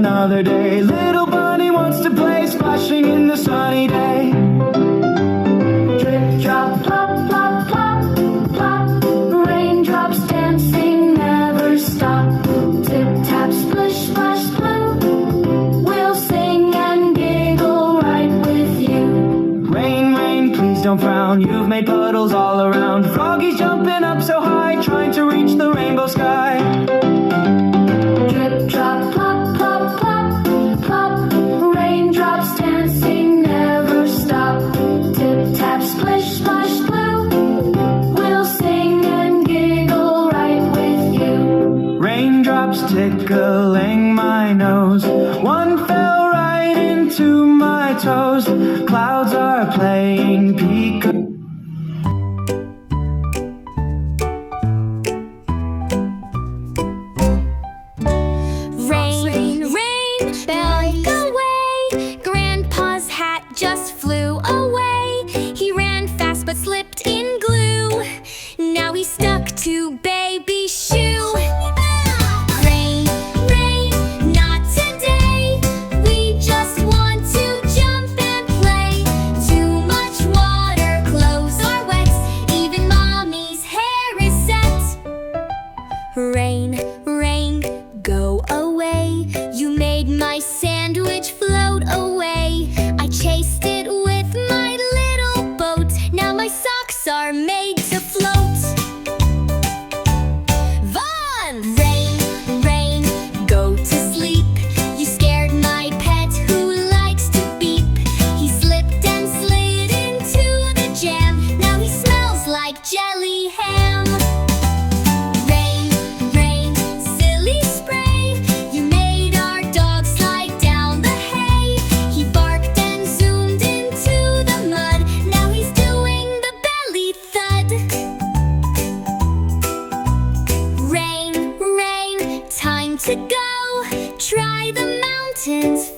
another day. Little bunny wants to play, splashing in the sunny day. Drip, drop, plop, plop, plop, plop. Raindrops dancing never stop. Tip, tap, splish, splash, blue. We'll sing and giggle right with you. Rain, rain, please don't frown. You've made puddles all around. Froggies jumping up so high, trying to reach the rainbow sky. Drip, drop, plop, plop, plop, plop. Raindrops dancing never stop. Tip, tap, splish, splash, blue. We'll sing and giggle right with you. Raindrops tickling my nose. One fell right into my toes. Clouds are playing peek. Just flew away. He ran fast but slipped in glue. Now he's stuck to baby's shoe. Rain, rain, not today. We just want to jump and play. Too much water, clothes are wet. Even mommy's hair is set. Rain, rain, go away. You made my sandwich float away. I chased it with my little boat. Now my socks are made to float. Vaughn! Rain, rain, go to sleep. You scared my pet who likes to beep. He slipped and slid into the jam. Now he smells like jelly ham. Rain, rain, silly spray. You made our dog slide down the hay. He barked and zoomed into the mud. Now he's doing the belly thud. Rain, rain, time to go. Try the mountains